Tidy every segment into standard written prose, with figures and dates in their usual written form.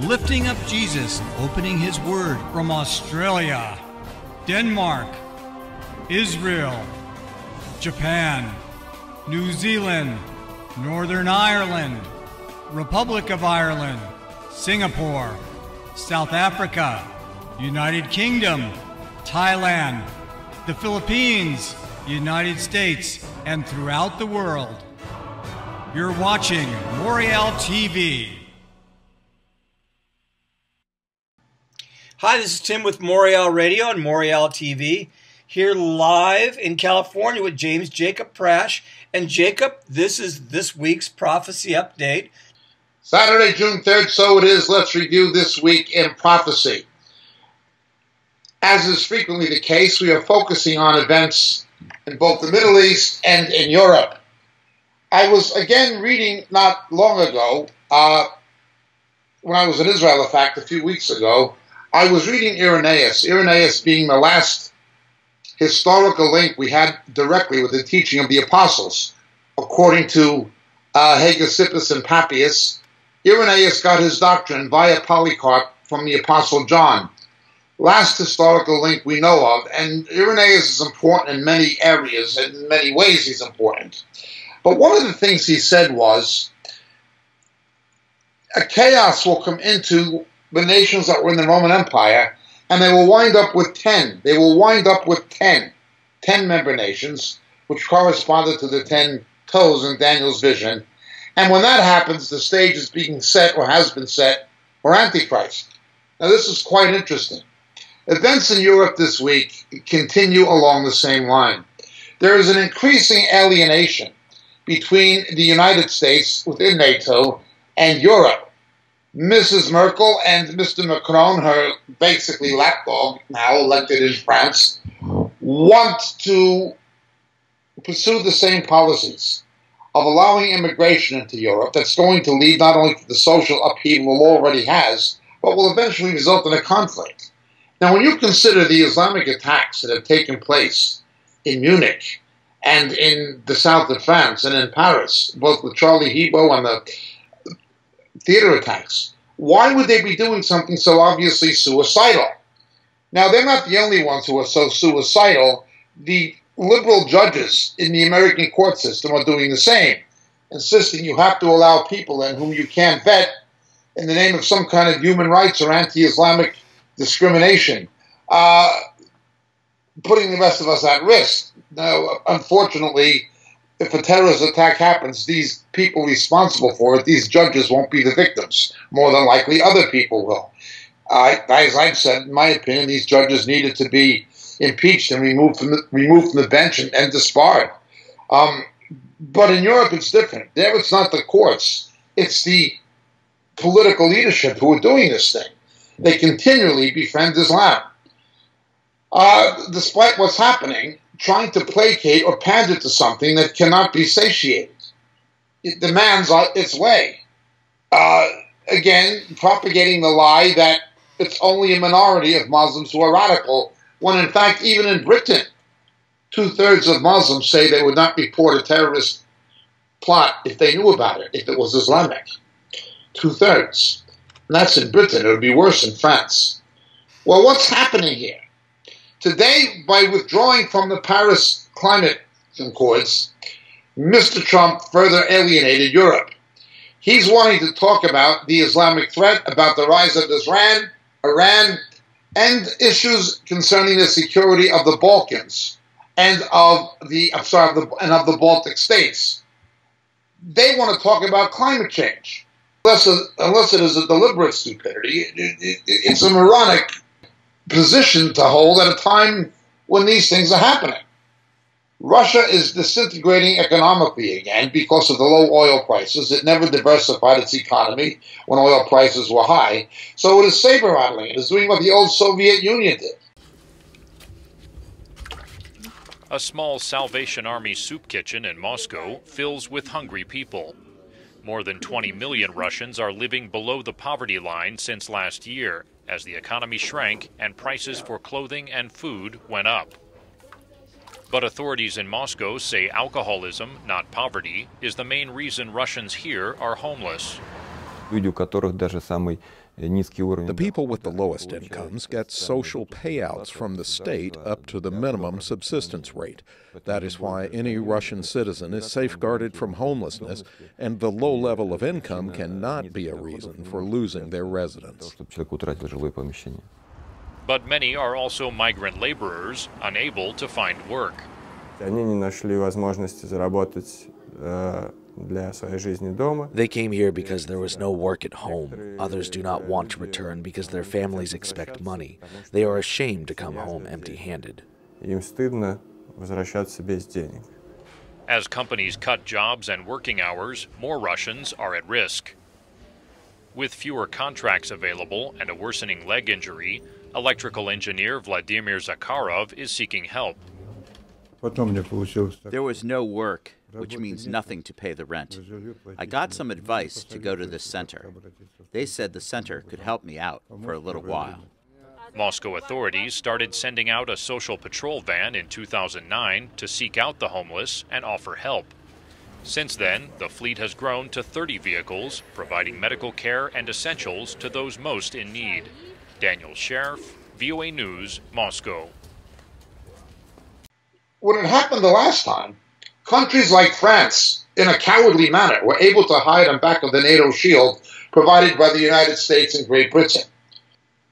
lifting up Jesus, opening his word from Australia, Denmark, Israel, Japan, New Zealand, Northern Ireland, Republic of Ireland, Singapore, South Africa, United Kingdom, Thailand, the Philippines, United States, and throughout the world. You're watching Moriel TV. Hi, this is Tim with Moriel Radio and Moriel TV, here live in California with James Jacob Prasch. And Jacob, this is this week's prophecy update. Saturday, June 3rd, so it is. Let's review this week in prophecy. As is frequently the case, we are focusing on events in both the Middle East and in Europe. I was again reading not long ago, when I was in Israel, in fact, a few weeks ago, I was reading Irenaeus, Irenaeus being the last historical link we had directly with the teaching of the apostles. According to Hegesippus and Papias, Irenaeus got his doctrine via Polycarp from the apostle John. Last historical link we know of, and Irenaeus is important in many areas, and in many ways he's important. But one of the things he said was, a chaos will come into the nations that were in the Roman Empire, and they will wind up with 10. They will wind up with 10 member nations, which corresponded to the 10 toes in Daniel's vision. And when that happens, the stage is being set, or has been set, for Antichrist. Now this is quite interesting. Events in Europe this week continue along the same line. There is an increasing alienation between the United States within NATO and Europe. Mrs. Merkel and Mr. Macron, her basically lapdog now elected in France, want to pursue the same policies of allowing immigration into Europe that's going to lead not only to the social upheaval it already has, but will eventually result in a conflict. Now, when you consider the Islamic attacks that have taken place in Munich and in the south of France and in Paris, both with Charlie Hebdo and the theater attacks, why would they be doing something so obviously suicidal? Now, they're not the only ones who are so suicidal. The liberal judges in the American court system are doing the same, insisting you have to allow people in whom you can't vet in the name of some kind of human rights or anti-Islamic discrimination, putting the rest of us at risk. Now, unfortunately, if a terrorist attack happens, these people responsible for it, these judges won't be the victims. More than likely, other people will. As I've said, in my opinion, these judges needed to be impeached and removed from the bench and disbarred. But in Europe, it's different. There, it's not the courts. It's the political leadership who are doing this thing. They continually befriend Islam. Despite what's happening, trying to placate or pander to something that cannot be satiated. It demands its way. Again, propagating the lie that it's only a minority of Muslims who are radical, when in fact, even in Britain, 2/3 of Muslims say they would not report a terrorist plot if they knew about it, if it was Islamic. 2/3. And that's in Britain. It would be worse in France. Well, what's happening here? Today, by withdrawing from the Paris Climate Accords, Mr. Trump further alienated Europe. He's wanting to talk about the Islamic threat, about the rise of Iran, and issues concerning the security of the Balkans and of the Baltic states. They want to talk about climate change. Unless it is a deliberate stupidity, it's a moronic position to hold at a time when these things are happening. Russia is disintegrating economically again because of the low oil prices. It never diversified its economy when oil prices were high. So it is saber-rattling. It is doing what the old Soviet Union did. A small Salvation Army soup kitchen in Moscow fills with hungry people. More than 20 million Russians are living below the poverty line since last year, as the economy shrank and prices for clothing and food went up. But authorities in Moscow say alcoholism, not poverty, is the main reason Russians here are homeless. Люди, у которых даже самый The people with the lowest incomes get social payouts from the state up to the minimum subsistence rate. That is why any Russian citizen is safeguarded from homelessness, and the low level of income cannot be a reason for losing their residence. But many are also migrant laborers unable to find work. They came here because there was no work at home. Others do not want to return because their families expect money. They are ashamed to come home empty-handed. As companies cut jobs and working hours, more Russians are at risk. With fewer contracts available and a worsening leg injury, electrical engineer Vladimir Zakharov is seeking help. There was no work, which means nothing to pay the rent. I got some advice to go to this center. They said the center could help me out for a little while. Moscow authorities started sending out a social patrol van in 2009 to seek out the homeless and offer help. Since then, the fleet has grown to 30 vehicles, providing medical care and essentials to those most in need. Daniel Sheriff, VOA News, Moscow. When it happened the last time, countries like France, in a cowardly manner, were able to hide on back of the NATO shield provided by the United States and Great Britain.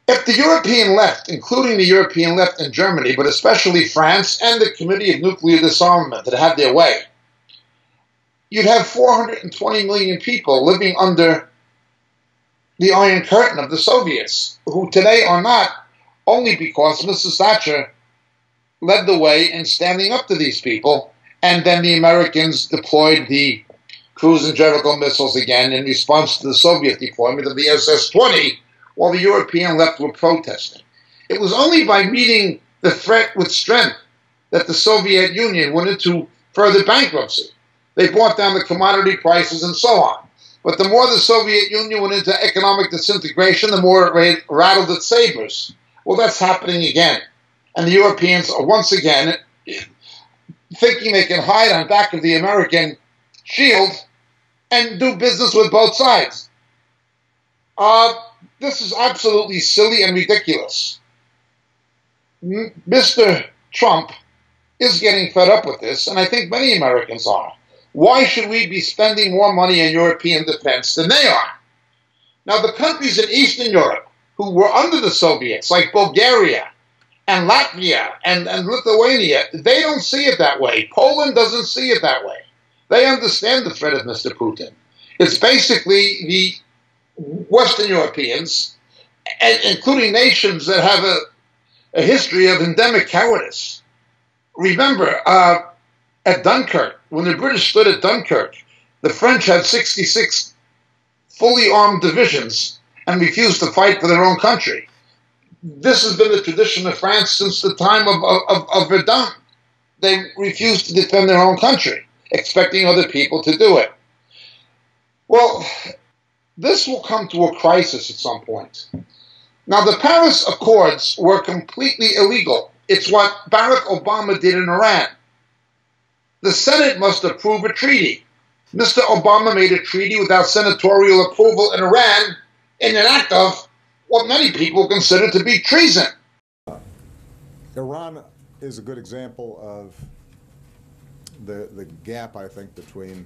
If the European left, including the European left in Germany, but especially France and the Committee of Nuclear Disarmament had had their way, you'd have 420 million people living under the Iron Curtain of the Soviets, who today are not, only because Mrs. Thatcher led the way in standing up to these people, and then the Americans deployed the cruise and Jericho missiles again in response to the Soviet deployment of the SS-20, while the European left were protesting. It was only by meeting the threat with strength that the Soviet Union went into further bankruptcy. They brought down the commodity prices and so on. But the more the Soviet Union went into economic disintegration, the more it rattled its sabers. Well, that's happening again. And the Europeans are once again thinking they can hide on back of the American shield and do business with both sides. This is absolutely silly and ridiculous. Mr. Trump is getting fed up with this, and I think many Americans are. Why should we be spending more money on European defense than they are? Now, the countries in Eastern Europe who were under the Soviets, like Bulgaria and Latvia and Lithuania, they don't see it that way. Poland doesn't see it that way. They understand the threat of Mr. Putin. It's basically the Western Europeans, and including nations that have a history of endemic cowardice. Remember, at Dunkirk, when the British stood at Dunkirk, the French had 66 fully armed divisions and refused to fight for their own country. This has been the tradition of France since the time of Verdun. They refused to defend their own country, expecting other people to do it. Well, this will come to a crisis at some point. Now, the Paris Accords were completely illegal. It's what Barack Obama did in Iran. The Senate must approve a treaty. Mr. Obama made a treaty without senatorial approval in Iran in an act of what many people consider to be treason. Iran is a good example of the gap, I think, between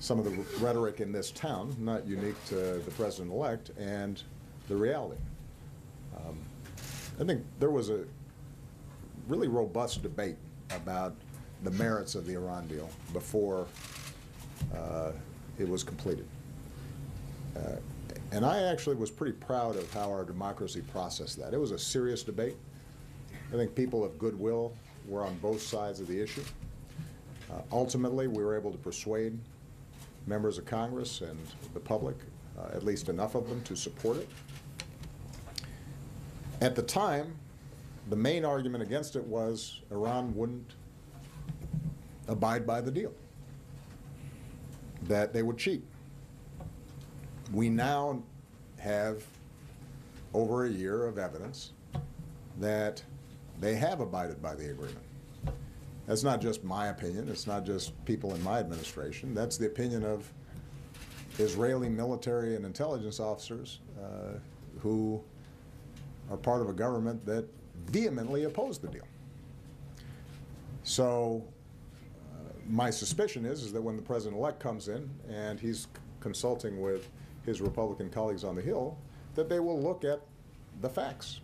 some of the rhetoric in this town, not unique to the president-elect, and the reality. I think there was a really robust debate about the merits of the Iran deal before it was completed. And I actually was pretty proud of how our democracy processed that. It was a serious debate. I think people of goodwill were on both sides of the issue. Ultimately, we were able to persuade members of Congress and the public, at least enough of them, to support it. At the time, the main argument against it was Iran wouldn't abide by the deal, that they would cheat. We now have over a year of evidence that they have abided by the agreement. That's not just my opinion. It's not just people in my administration. That's the opinion of Israeli military and intelligence officers who are part of a government that vehemently opposed the deal. So my suspicion is that when the president-elect comes in and he's consulting with his Republican colleagues on the Hill, that they will look at the facts.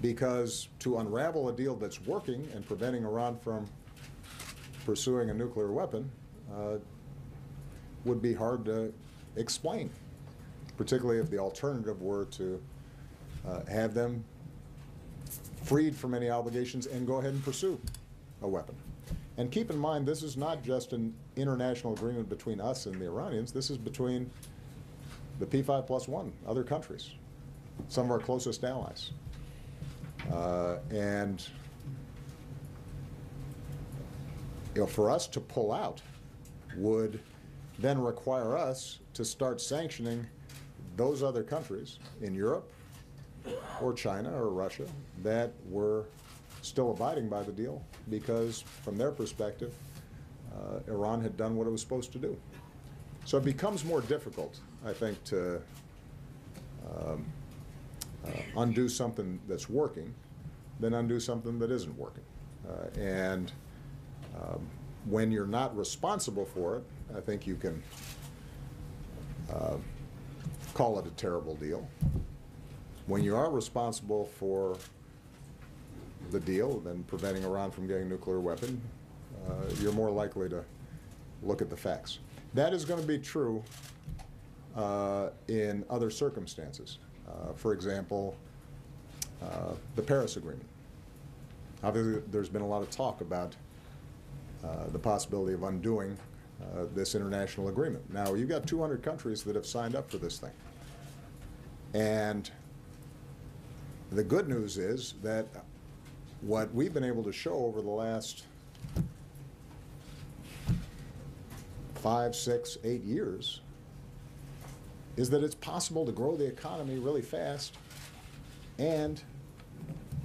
Because to unravel a deal that's working and preventing Iran from pursuing a nuclear weapon would be hard to explain, particularly if the alternative were to have them freed from any obligations and go ahead and pursue a weapon. And keep in mind, this is not just an international agreement between us and the Iranians. This is between the P5+1, other countries, some of our closest allies. And for us to pull out would then require us to start sanctioning those other countries in Europe or China or Russia that were still abiding by the deal, because from their perspective, Iran had done what it was supposed to do. So it becomes more difficult, I think, to undo something that's working than undo something that isn't working. When you're not responsible for it, I think you can call it a terrible deal. When you are responsible for the deal and preventing Iran from getting a nuclear weapon, you're more likely to look at the facts. That is going to be true in other circumstances. For example, the Paris Agreement. Obviously, there's been a lot of talk about the possibility of undoing this international agreement. Now, you've got 200 countries that have signed up for this thing. And the good news is that what we've been able to show over the last 5, 6, 8 years is that it's possible to grow the economy really fast and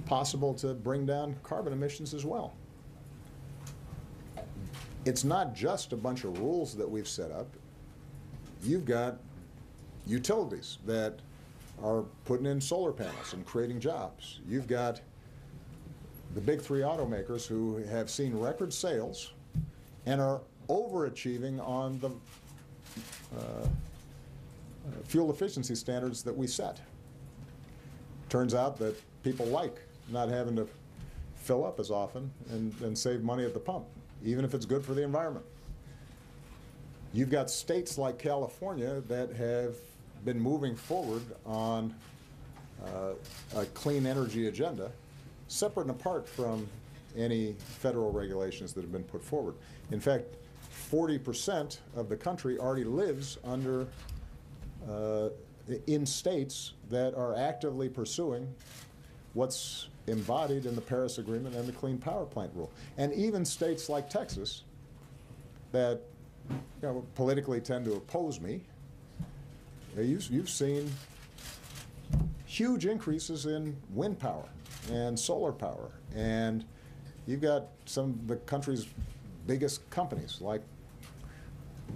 possible to bring down carbon emissions as well. It's not just a bunch of rules that we've set up. You've got utilities that are putting in solar panels and creating jobs. You've got the big 3 automakers who have seen record sales and are overachieving on the fuel efficiency standards that we set. Turns out that people like not having to fill up as often and save money at the pump, even if it's good for the environment. You've got states like California that have been moving forward on a clean energy agenda, separate and apart from any federal regulations that have been put forward. In fact, 40% of the country already lives under in states that are actively pursuing what's embodied in the Paris Agreement and the Clean Power Plant Rule. And even states like Texas that politically tend to oppose me, you've seen huge increases in wind power and solar power. And you've got some of the country's biggest companies like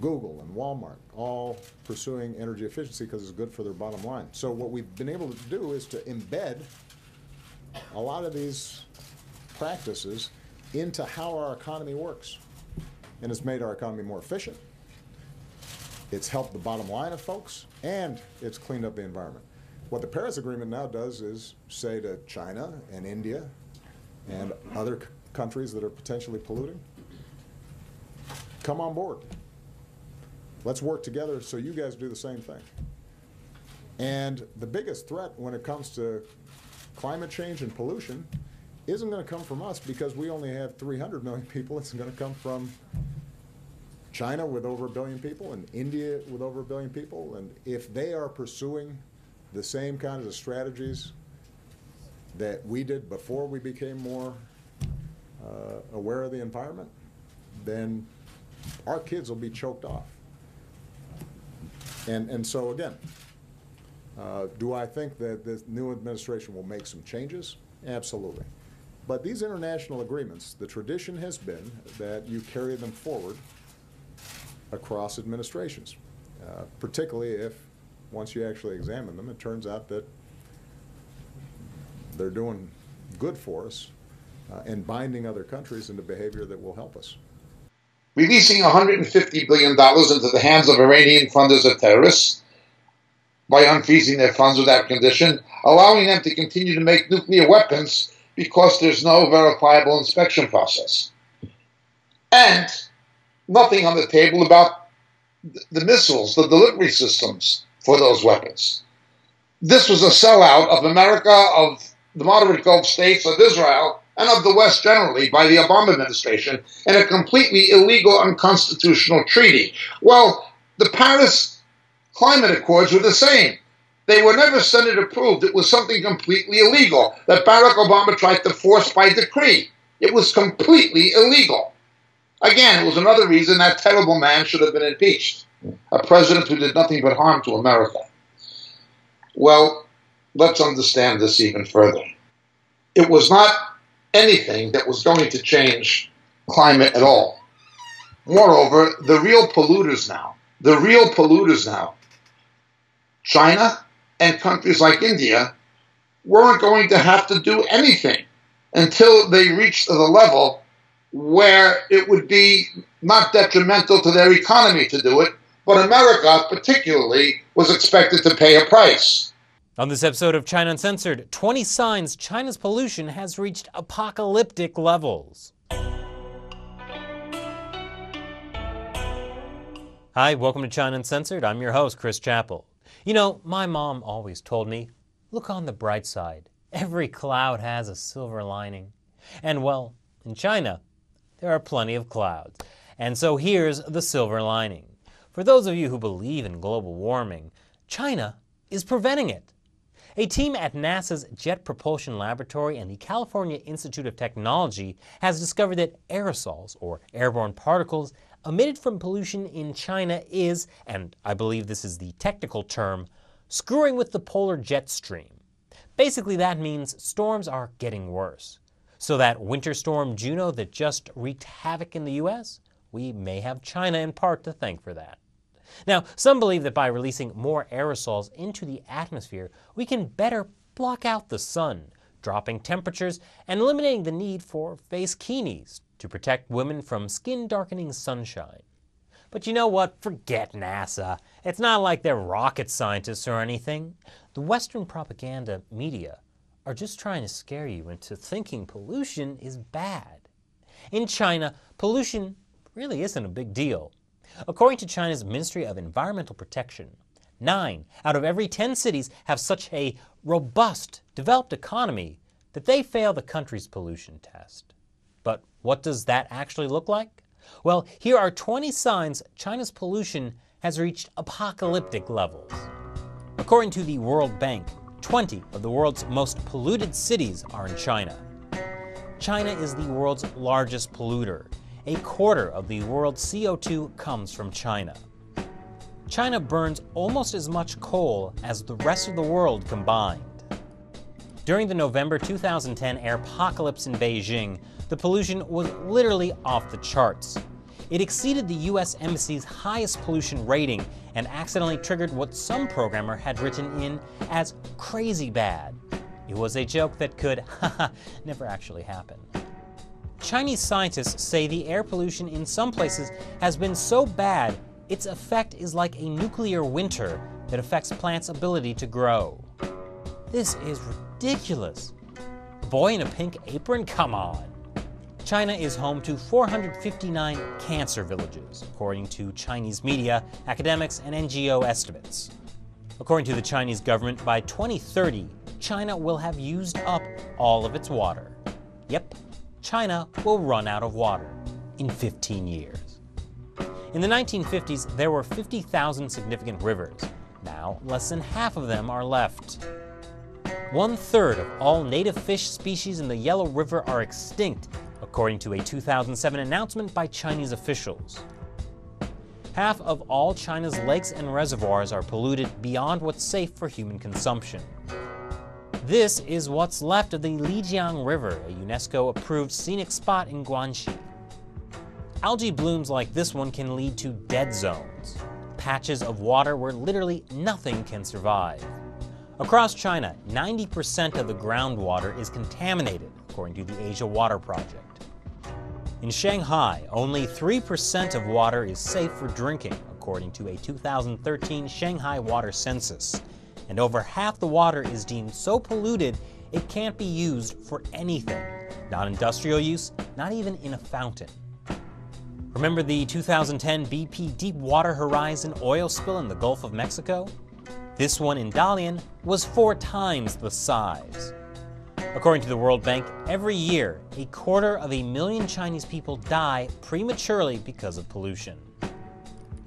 Google and Walmart all pursuing energy efficiency because it's good for their bottom line. So what we've been able to do is to embed a lot of these practices into how our economy works. And it's made our economy more efficient. It's helped the bottom line of folks, and it's cleaned up the environment. What the Paris Agreement now does is say to China and India and other countries that are potentially polluting, come on board. Let's work together so you guys do the same thing. And the biggest threat when it comes to climate change and pollution isn't going to come from us because we only have 300 million people. It's going to come from China with over 1 billion people and India with over 1 billion people. And if they are pursuing the same kinds of strategies that we did before we became more aware of the environment, then our kids will be choked off. And so again, do I think that this new administration will make some changes? Absolutely. But these international agreements, the tradition has been that you carry them forward across administrations. particularly if, once you actually examine them, it turns out that they're doing good for us and binding other countries into behavior that will help us. Releasing $150 billion into the hands of Iranian funders of terrorists by unfreezing their funds without condition, allowing them to continue to make nuclear weapons because there's no verifiable inspection process. And nothing on the table about the missiles, the delivery systems for those weapons. This was a sellout of America, of the moderate Gulf states, of Israel, and of the West generally by the Obama administration in a completely illegal, unconstitutional treaty. Well, the Paris Climate Accords were the same. They were never Senate approved. It was something completely illegal that Barack Obama tried to force by decree. It was completely illegal. Again, it was another reason that terrible man should have been impeached, a president who did nothing but harm to America. Well, let's understand this even further. It was not anything that was going to change climate at all. Moreover, the real polluters now, China and countries like India, weren't going to have to do anything until they reached the level where it would be not detrimental to their economy to do it, but America particularly was expected to pay a price. On this episode of China Uncensored, 20 signs China's pollution has reached apocalyptic levels. Hi, welcome to China Uncensored. I'm your host, Chris Chappell. You know, my mom always told me, look on the bright side. Every cloud has a silver lining. And well, in China, there are plenty of clouds. And so here's the silver lining. For those of you who believe in global warming, China is preventing it. A team at NASA's Jet Propulsion Laboratory and the California Institute of Technology has discovered that aerosols, or airborne particles, emitted from pollution in China is, and I believe this is the technical term, screwing with the polar jet stream. Basically, that means storms are getting worse. So that winter storm Juno that just wreaked havoc in the U.S., we may have China in part to thank for that. Now, some believe that by releasing more aerosols into the atmosphere, we can better block out the sun, dropping temperatures and eliminating the need for face bikinis to protect women from skin-darkening sunshine. But you know what? Forget NASA. It's not like they're rocket scientists or anything. The Western propaganda media are just trying to scare you into thinking pollution is bad. In China, pollution really isn't a big deal. According to China's Ministry of Environmental Protection, 9 out of every 10 cities have such a robust, developed economy that they fail the country's pollution test. But what does that actually look like? Well, here are 20 signs China's pollution has reached apocalyptic levels. According to the World Bank, 20 of the world's most polluted cities are in China. China is the world's largest polluter. A quarter of the world's CO2 comes from China. China burns almost as much coal as the rest of the world combined. During the November 2010 airpocalypse in Beijing, the pollution was literally off the charts. It exceeded the U.S. Embassy's highest pollution rating and accidentally triggered what some programmer had written in as crazy bad. It was a joke that could, never actually happen. Chinese scientists say the air pollution in some places has been so bad, its effect is like a nuclear winter that affects plants' ability to grow. This is ridiculous. A boy in a pink apron? Come on. China is home to 459 cancer villages, according to Chinese media, academics, and NGO estimates. According to the Chinese government, by 2030, China will have used up all of its water. Yep. China will run out of water in 15 years. In the 1950s, there were 50,000 significant rivers. Now, less than half of them are left. 1/3 of all native fish species in the Yellow River are extinct, according to a 2007 announcement by Chinese officials. Half of all China's lakes and reservoirs are polluted beyond what's safe for human consumption. This is what's left of the Lijiang River, a UNESCO-approved scenic spot in Guangxi. Algae blooms like this one can lead to dead zones. patches of water where literally nothing can survive. Across China, 90% of the groundwater is contaminated, according to the Asia Water Project. In Shanghai, only 3% of water is safe for drinking, according to a 2013 Shanghai water census. And over half the water is deemed so polluted it can't be used for anything. Not industrial use, not even in a fountain. Remember the 2010 BP Deepwater Horizon oil spill in the Gulf of Mexico? This one in Dalian was 4 times the size. According to the World Bank, every year, 250,000 Chinese people die prematurely because of pollution.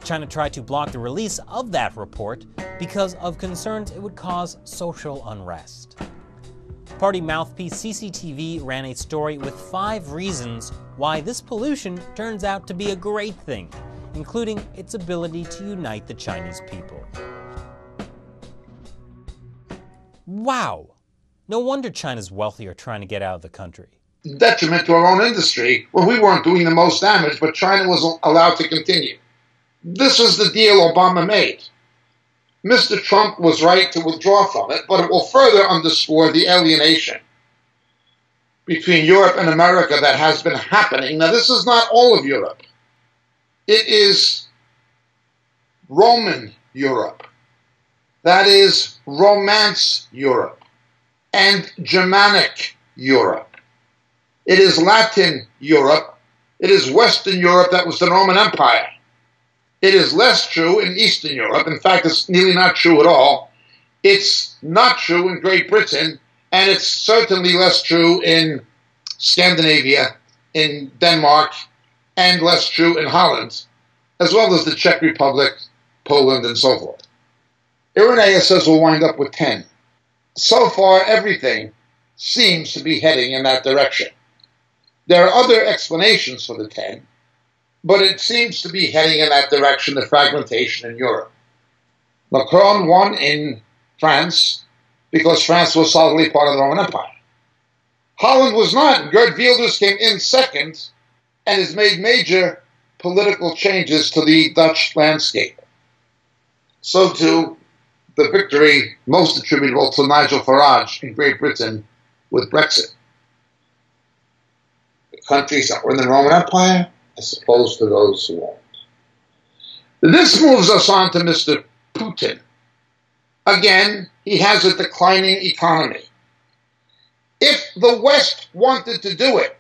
China tried to block the release of that report because of concerns it would cause social unrest. Party mouthpiece CCTV ran a story with 5 reasons why this pollution turns out to be a great thing, including its ability to unite the Chinese people. Wow! No wonder China's wealthy are trying to get out of the country. Detriment to our own industry, when we weren't doing the most damage, but China was allowed to continue. This is the deal Obama made. Mr. Trump was right to withdraw from it, but it will further underscore the alienation between Europe and America that has been happening. Now, this is not all of Europe. It is Roman Europe. That is Romance Europe and Germanic Europe. It is Latin Europe. It is Western Europe that was the Roman Empire. It is less true in Eastern Europe. In fact, it's nearly not true at all. It's not true in Great Britain, and it's certainly less true in Scandinavia, in Denmark, and less true in Holland, as well as the Czech Republic, Poland, and so forth. Irenaeus says we'll wind up with 10. So far, everything seems to be heading in that direction. There are other explanations for the 10, but it seems to be heading in that direction, the fragmentation in Europe. Macron won in France because France was solidly part of the Roman Empire. Holland was not. Geert Wilders came in second and has made major political changes to the Dutch landscape. So too, the victory most attributable to Nigel Farage in Great Britain with Brexit. The countries that were in the Roman Empire as opposed to those who won't. This moves us on to Mr. Putin. Again, he has a declining economy. If the West wanted to do it,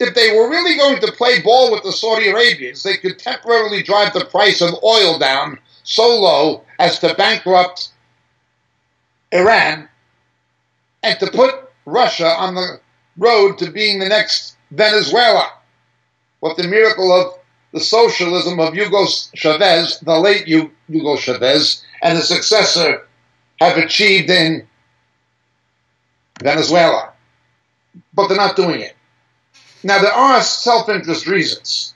if they were really going to play ball with the Saudi Arabians, they could temporarily drive the price of oil down so low as to bankrupt Iran and to put Russia on the road to being the next Venezuela. What the miracle of the socialism of Hugo Chavez, the late Hugo Chavez, and his successor have achieved in Venezuela. But they're not doing it. Now, there are self-interest reasons.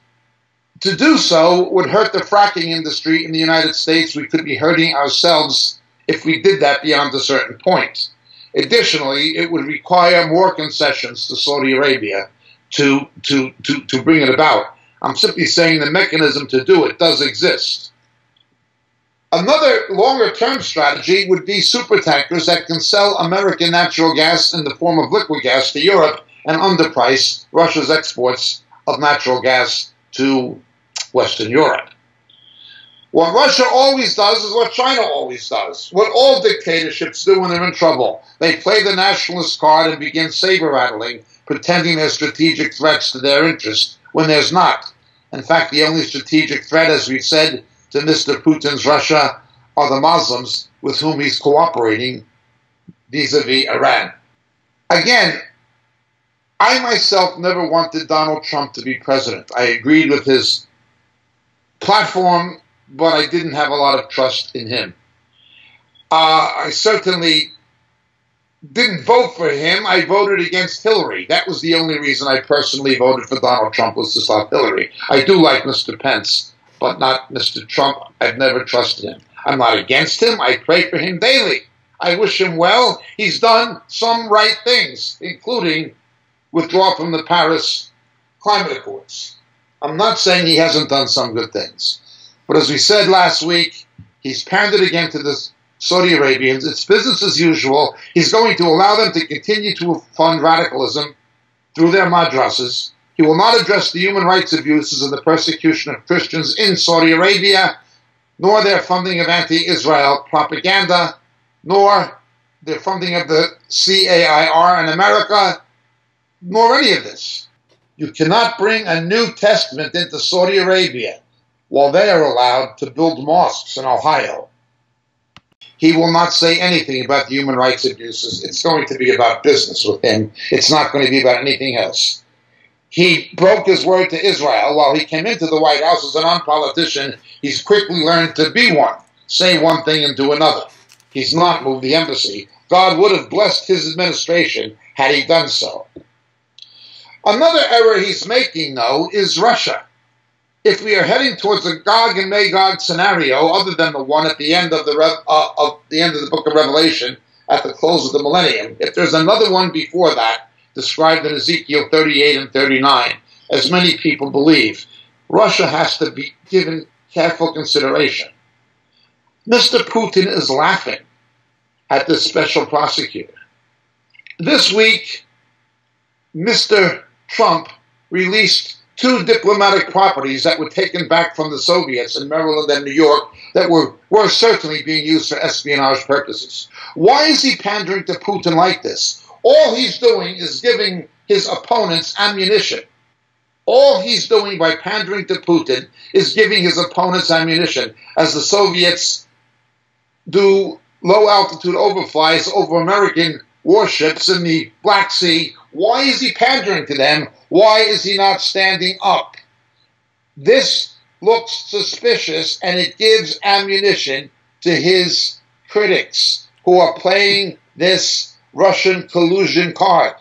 To do so would hurt the fracking industry in the United States. We could be hurting ourselves if we did that beyond a certain point. Additionally, it would require more concessions to Saudi Arabia to bring it about. I'm simply saying the mechanism to do it does exist. Another longer-term strategy would be supertankers that can sell American natural gas in the form of liquid gas to Europe and underprice Russia's exports of natural gas to Western Europe. What Russia always does is what China always does, what all dictatorships do when they're in trouble. They play the nationalist card and begin saber-rattling, pretending they're strategic threats to their interest when there's not. In fact, the only strategic threat, as we've said, to Mr. Putin's Russia are the Muslims with whom he's cooperating vis-a-vis Iran. Again, I myself never wanted Donald Trump to be president. I agreed with his platform, but I didn't have a lot of trust in him. I certainly didn't vote for him. I voted against Hillary. That was the only reason I personally voted for Donald Trump, was to stop Hillary. I do like Mr. Pence, but not Mr. Trump. I've never trusted him. I'm not against him. I pray for him daily. I wish him well. He's done some right things, including withdraw from the Paris Climate Accords. I'm not saying he hasn't done some good things. But as we said last week, he's pandered again to the Saudi Arabians. It's business as usual. He's going to allow them to continue to fund radicalism through their madrasas. He will not address the human rights abuses and the persecution of Christians in Saudi Arabia, nor their funding of anti-Israel propaganda, nor their funding of the CAIR in America, nor any of this. You cannot bring a New Testament into Saudi Arabia while they are allowed to build mosques in Ohio. He will not say anything about the human rights abuses. It's going to be about business with him. It's not going to be about anything else. He broke his word to Israel. While he came into the White House as a non-politician, he's quickly learned to be one, say one thing and do another. He's not moved the embassy. God would have blessed his administration had he done so. Another error he's making, though, is Russia. If we are heading towards a Gog and Magog scenario, other than the one at the end of the book of Revelation, at the close of the millennium, if there's another one before that, described in Ezekiel 38 and 39, as many people believe, Russia has to be given careful consideration. Mr. Putin is laughing at this special prosecutor. This week, Mr. Trump released 2 diplomatic properties that were taken back from the Soviets in Maryland and New York that were certainly being used for espionage purposes. Why is he pandering to Putin like this? All he's doing is giving his opponents ammunition. All he's doing by pandering to Putin is giving his opponents ammunition, as the Soviets do low-altitude overflies over American warships in the Black Sea. Why is he pandering to them? Why is he not standing up? This looks suspicious, and it gives ammunition to his critics who are playing this Russian collusion card.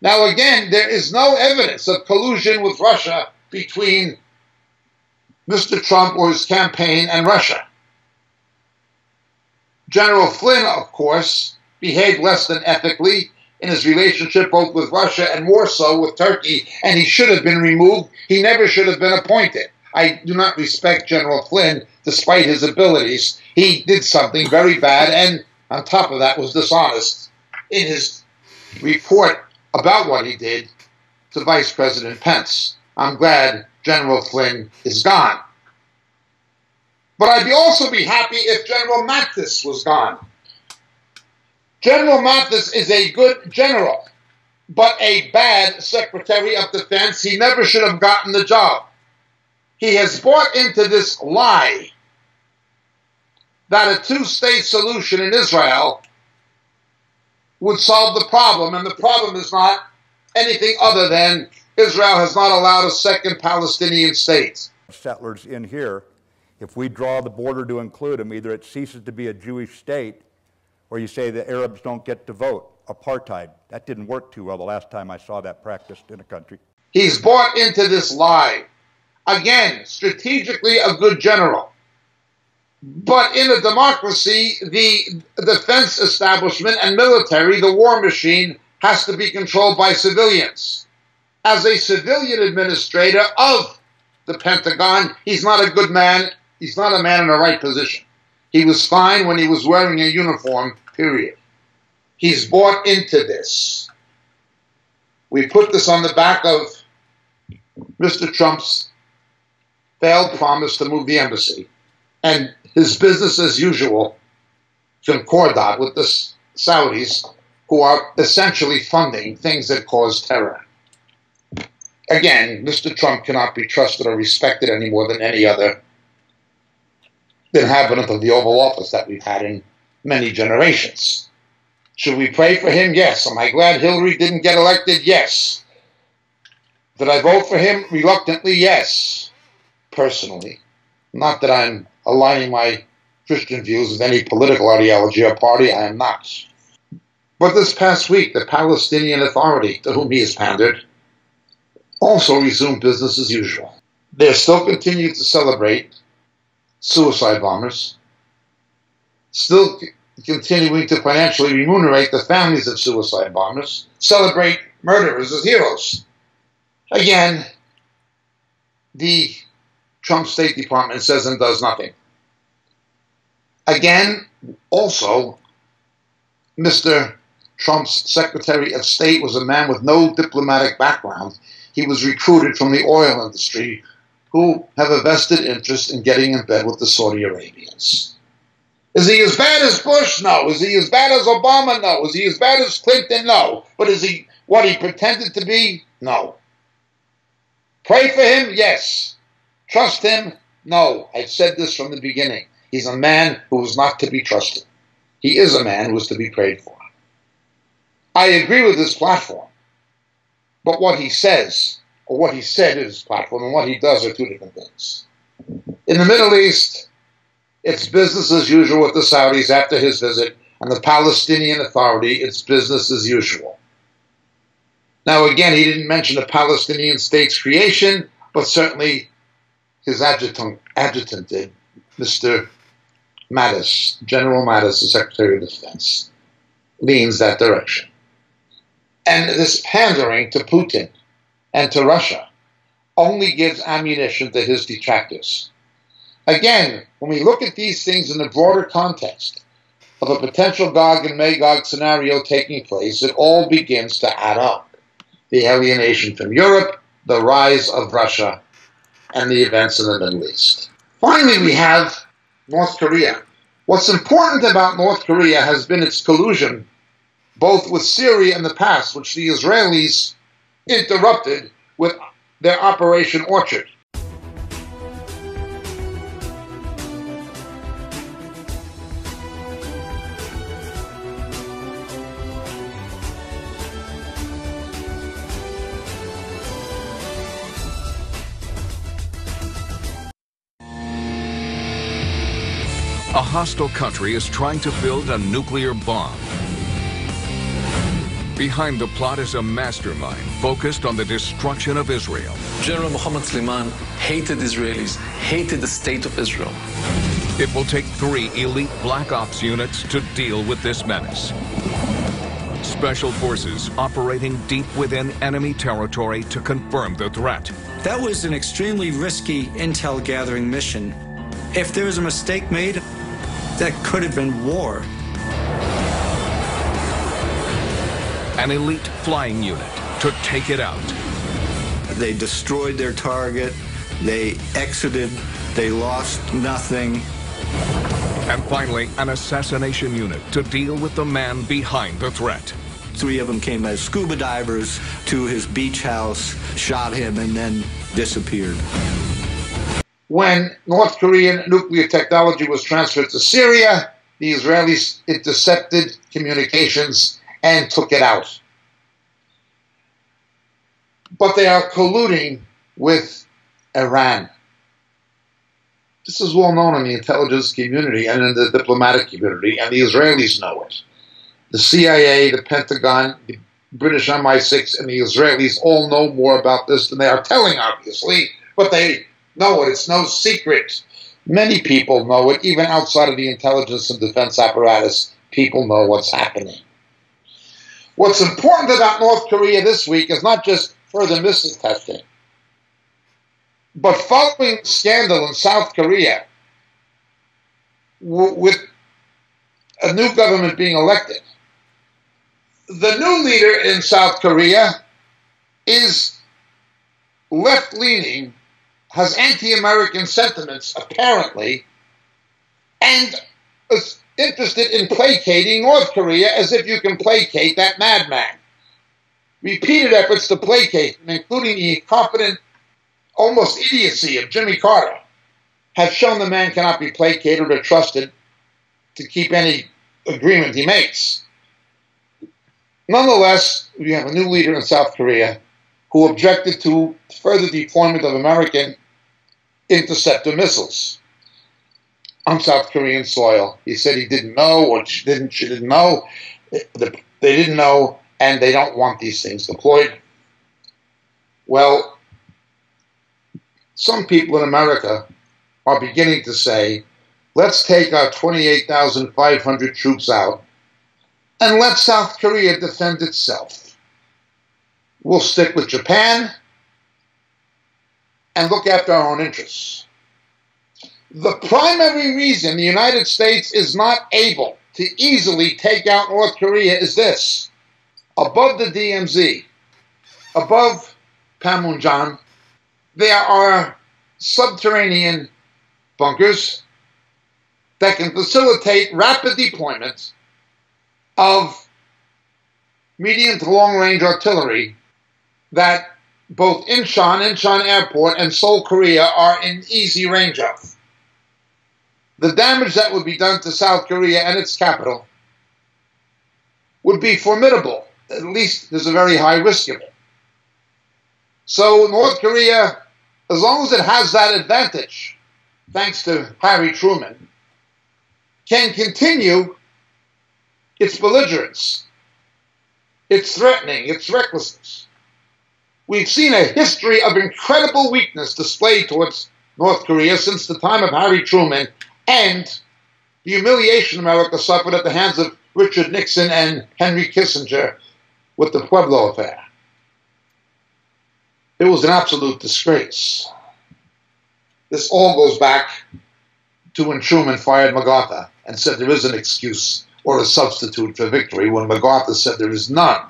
Now, again, there is no evidence of collusion with Russia between Mr. Trump or his campaign and Russia. General Flynn, of course, behaved less than ethically in his relationship both with Russia and more so with Turkey, and he should have been removed. He never should have been appointed. I do not respect General Flynn, despite his abilities. He did something very bad, and on top of that was dishonest in his report about what he did to Vice President Pence. I'm glad General Flynn is gone. But I'd also be happy if General Mattis was gone. General Mattis is a good general, but a bad Secretary of Defense. He never should have gotten the job. He has bought into this lie that a 2-state solution in Israel would solve the problem, and the problem is not anything other than Israel has not allowed a second Palestinian state. Settlers in here, if we draw the border to include them, either it ceases to be a Jewish state, or you say the Arabs don't get to vote. Apartheid. That didn't work too well the last time I saw that practiced in a country. He's bought into this lie. Again, strategically a good general. But in a democracy, the defense establishment and military, the war machine, has to be controlled by civilians. As a civilian administrator of the Pentagon, he's not a good man. He's not a man in the right position. He was fine when he was wearing a uniform, period. He's bought into this. We put this on the back of Mr. Trump's failed promise to move the embassy and his business as usual concordat with the Saudis, who are essentially funding things that cause terror. Again, Mr. Trump cannot be trusted or respected any more than any other inhabitant of the Oval Office that we've had in many generations. Should we pray for him? Yes. Am I glad Hillary didn't get elected? Yes. Did I vote for him? Reluctantly, yes. Personally. Not that I'm aligning my Christian views with any political ideology or party. I am not. But this past week, the Palestinian Authority, to whom he has pandered, also resumed business as usual. They still continue to celebrate suicide bombers, still continuing to financially remunerate the families of suicide bombers, celebrate murderers as heroes. Again, the Trump's State Department says and does nothing. Again, also, Mr. Trump's Secretary of State was a man with no diplomatic background. He was recruited from the oil industry, who have a vested interest in getting in bed with the Saudi Arabians. Is he as bad as Bush? No. Is he as bad as Obama? No. Is he as bad as Clinton? No. But is he what he pretended to be? No. Pray for him? Yes. Trust him? No. I've said this from the beginning. He's a man who is not to be trusted. He is a man who is to be prayed for. I agree with his platform. But what he says, or what he said in his platform, and what he does are two different things. In the Middle East, it's business as usual with the Saudis after his visit, and the Palestinian Authority, it's business as usual. Now again, he didn't mention the Palestinian state's creation, but certainly his adjutant did, Mr. Mattis, General Mattis, the Secretary of Defense, leans that direction. And this pandering to Putin and to Russia only gives ammunition to his detractors. Again, when we look at these things in the broader context of a potential Gog and Magog scenario taking place, it all begins to add up. The alienation from Europe, the rise of Russia, and the events in the Middle East. Finally, we have North Korea. What's important about North Korea has been its collusion both with Syria in the past, which the Israelis interrupted with their Operation Orchard. A hostile country is trying to build a nuclear bomb. Behind the plot is a mastermind focused on the destruction of Israel. General Mohammed Sleiman hated Israelis, hated the state of Israel. It will take 3 elite black ops units to deal with this menace. Special forces operating deep within enemy territory to confirm the threat. That was an extremely risky intel gathering mission. If there was a mistake made, that could have been war. An elite flying unit to take it out. They destroyed their target, they exited, they lost nothing. And finally, an assassination unit to deal with the man behind the threat. 3 of them came as scuba divers to his beach house, shot him, and then disappeared. When North Korean nuclear technology was transferred to Syria, the Israelis intercepted communications and took it out. But they are colluding with Iran. This is well known in the intelligence community and in the diplomatic community, and the Israelis know it. The CIA, the Pentagon, the British MI6, and the Israelis all know more about this than they are telling, obviously, but they know it. It's no secret. Many people know it, even outside of the intelligence and defense apparatus. People know what's happening. What's important about North Korea this week is not just further missile testing, but following the scandal in South Korea, with a new government being elected, the new leader in South Korea is left-leaning, has anti-American sentiments, apparently, and is interested in placating North Korea as if you can placate that madman. Repeated efforts to placate him, including the incompetent, almost idiocy of Jimmy Carter, have shown the man cannot be placated or trusted to keep any agreement he makes. Nonetheless, we have a new leader in South Korea who objected to further deployment of American interceptor missiles on South Korean soil. He said he didn't know, or she didn't know. They didn't know, and they don't want these things deployed. Well, some people in America are beginning to say, let's take our 28,500 troops out and let South Korea defend itself. We'll stick with Japan and look after our own interests. The primary reason the United States is not able to easily take out North Korea is this. Above the DMZ, above Panmunjom, there are subterranean bunkers that can facilitate rapid deployment of medium to long-range artillery that both Incheon Airport, and Seoul, Korea are in easy range of. The damage that would be done to South Korea and its capital would be formidable. At least there's a very high risk of it. So North Korea, as long as it has that advantage, thanks to Harry Truman, can continue its belligerence, its threatening, its recklessness. We've seen a history of incredible weakness displayed towards North Korea since the time of Harry Truman and the humiliation America suffered at the hands of Richard Nixon and Henry Kissinger with the Pueblo affair. It was an absolute disgrace. This all goes back to when Truman fired MacArthur and said there is an excuse or a substitute for victory, when MacArthur said there is none.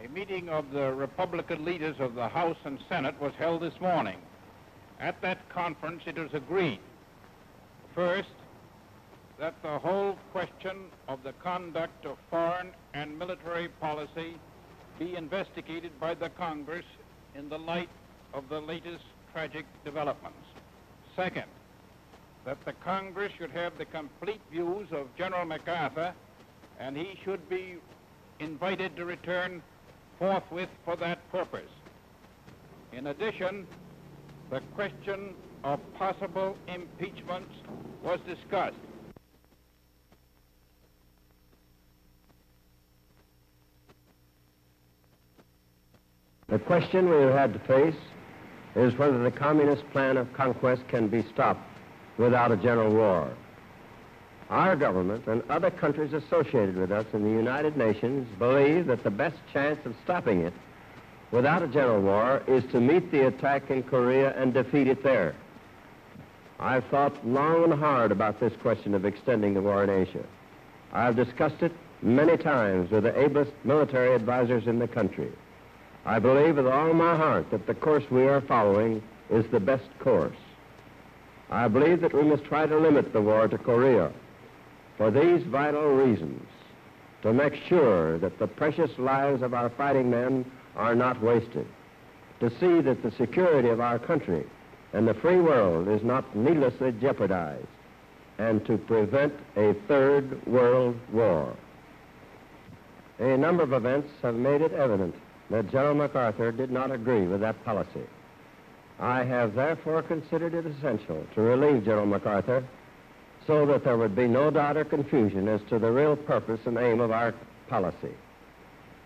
A meeting of the Republican leaders of the House and Senate was held this morning. At that conference, it was agreed, first, that the whole question of the conduct of foreign and military policy be investigated by the Congress in the light of the latest tragic developments. Second, that the Congress should have the complete views of General MacArthur, and he should be invited to return forthwith for that purpose. In addition, the question of possible impeachments was discussed. The question we have had to face is whether the communist plan of conquest can be stopped without a general war. Our government and other countries associated with us in the United Nations believe that the best chance of stopping it without a general war is to meet the attack in Korea and defeat it there. I've thought long and hard about this question of extending the war in Asia. I've discussed it many times with the ablest military advisors in the country. I believe with all my heart that the course we are following is the best course. I believe that we must try to limit the war to Korea for these vital reasons: to make sure that the precious lives of our fighting men are not wasted, to see that the security of our country and the free world is not needlessly jeopardized, and to prevent a third world war. A number of events have made it evident that General MacArthur did not agree with that policy. I have therefore considered it essential to relieve General MacArthur so that there would be no doubt or confusion as to the real purpose and aim of our policy.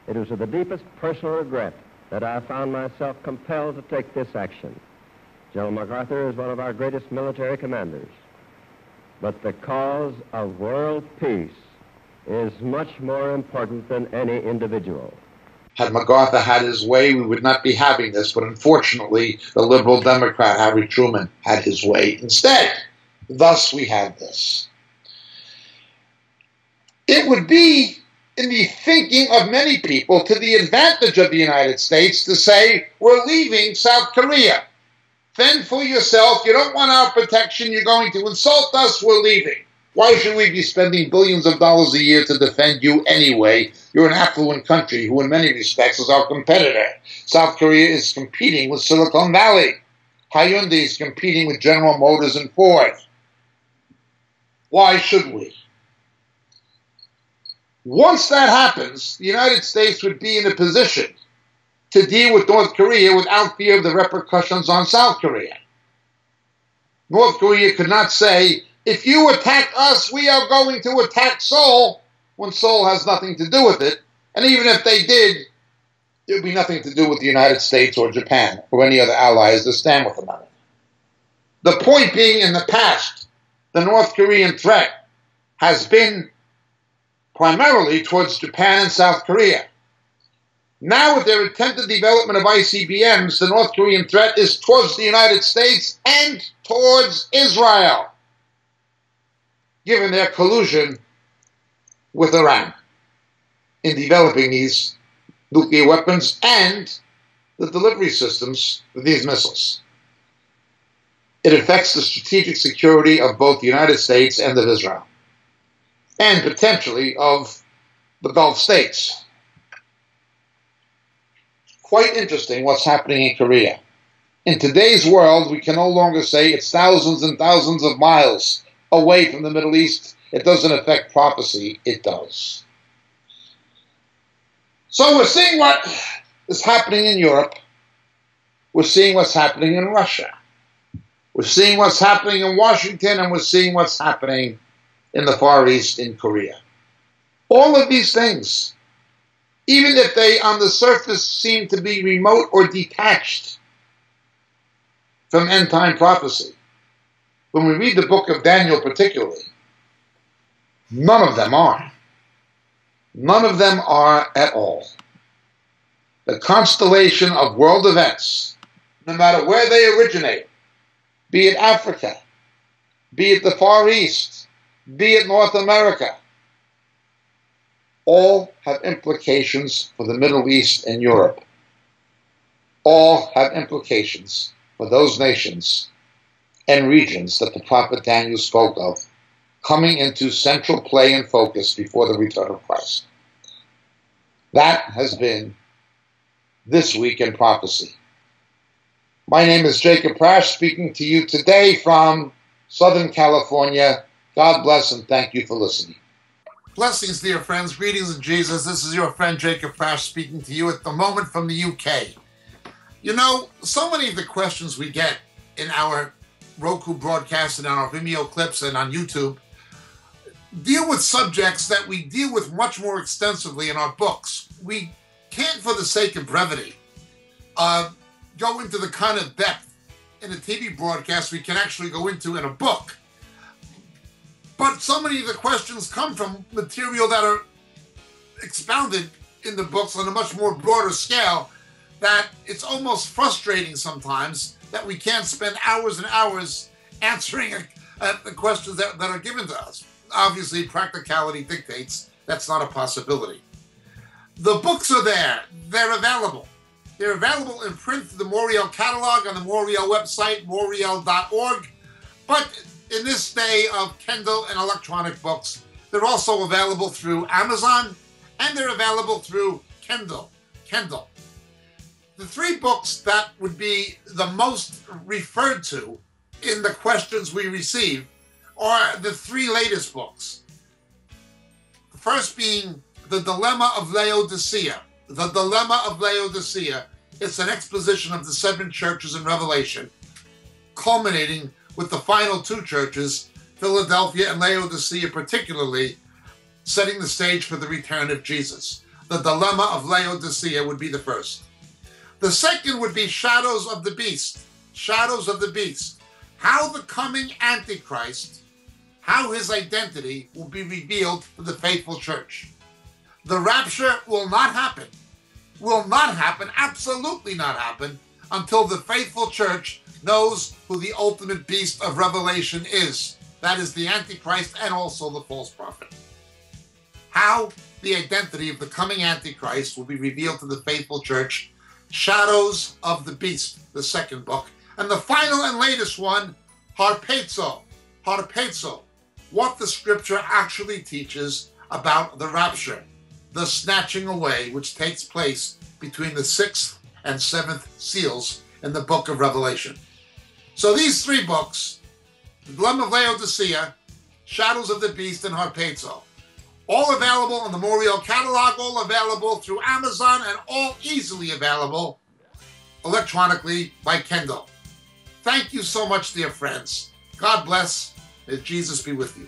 It was with the deepest personal regret that I found myself compelled to take this action. General MacArthur is one of our greatest military commanders. But the cause of world peace is much more important than any individual. Had MacArthur had his way, we would not be having this, but unfortunately, the liberal Democrat, Harry Truman, had his way instead. Thus, we have this. It would be, in the thinking of many people, to the advantage of the United States to say, we're leaving South Korea. Fend for yourself. You don't want our protection. You're going to insult us. We're leaving. Why should we be spending billions of dollars a year to defend you anyway? You're an affluent country who in many respects is our competitor. South Korea is competing with Silicon Valley. Hyundai is competing with General Motors and Ford. Why should we? Once that happens, the United States would be in a position to deal with North Korea without fear of the repercussions on South Korea. North Korea could not say, if you attack us, we are going to attack Seoul, when Seoul has nothing to do with it. And even if they did, there would be nothing to do with the United States or Japan or any other allies that stand with them on it. The point being, in the past, the North Korean threat has been primarily towards Japan and South Korea. Now, with their attempted development of ICBMs, the North Korean threat is towards the United States and towards Israel, given their collusion with Iran in developing these nuclear weapons and the delivery systems of these missiles. It affects the strategic security of both the United States and of Israel, and potentially of the Gulf states. Quite interesting what's happening in Korea. In today's world, we can no longer say it's thousands and thousands of miles away from the Middle East. It doesn't affect prophecy. It does. So we're seeing what is happening in Europe. We're seeing what's happening in Russia. We're seeing what's happening in Washington, and we're seeing what's happening in the Far East in Korea. All of these things, even if they on the surface seem to be remote or detached from end-time prophecy, when we read the book of Daniel particularly, none of them are. None of them are at all. The constellation of world events, no matter where they originate, be it Africa, be it the Far East, be it North America, all have implications for the Middle East and Europe. All have implications for those nations and regions that the prophet Daniel spoke of coming into central play and focus before the return of Christ. That has been This Week in Prophecy. My name is Jacob Prasch, speaking to you today from Southern California. God bless and thank you for listening. Blessings, dear friends. Greetings in Jesus. This is your friend Jacob Prasch speaking to you at the moment from the UK. You know, so many of the questions we get in our Roku broadcast and on our Vimeo clips and on YouTube deal with subjects that we deal with much more extensively in our books. We can't, for the sake of brevity, go into the kind of depth in a TV broadcast we can actually go into in a book. But so many of the questions come from material that are expounded in the books on a much more broader scale that it's almost frustrating sometimes that we can't spend hours and hours answering the questions that are given to us. Obviously, practicality dictates that's not a possibility. The books are there. They're available. They're available in print through the Moriel catalog on the Moriel website, moriel.org. But in this day of Kindle and electronic books, they're also available through Amazon, and they're available through Kindle. The three books that would be the most referred to in the questions we receive are the three latest books. The first being The Dilemma of Laodicea. The Dilemma of Laodicea. It's an exposition of the seven churches in Revelation, culminating with the final two churches, Philadelphia and Laodicea particularly, setting the stage for the return of Jesus. The Dilemma of Laodicea would be the first. The second would be Shadows of the Beast. Shadows of the Beast. How the coming Antichrist, how his identity will be revealed to the faithful church. The rapture will not happen. Will not happen, absolutely not happen, until the faithful church knows who the ultimate beast of Revelation is. That is the Antichrist and also the false prophet. How the identity of the coming Antichrist will be revealed to the faithful church. Shadows of the Beast, the second book. And the final and latest one, Harpazo. Harpazo. What the scripture actually teaches about the rapture, the snatching away which takes place between the 6th and 7th seals in the book of Revelation. So these three books, The Dilemma of Laodicea, Shadows of the Beast, and Harpazo, all available on the Moriel catalog, all available through Amazon, and all easily available electronically by Kindle. Thank you so much, dear friends. God bless. May Jesus be with you.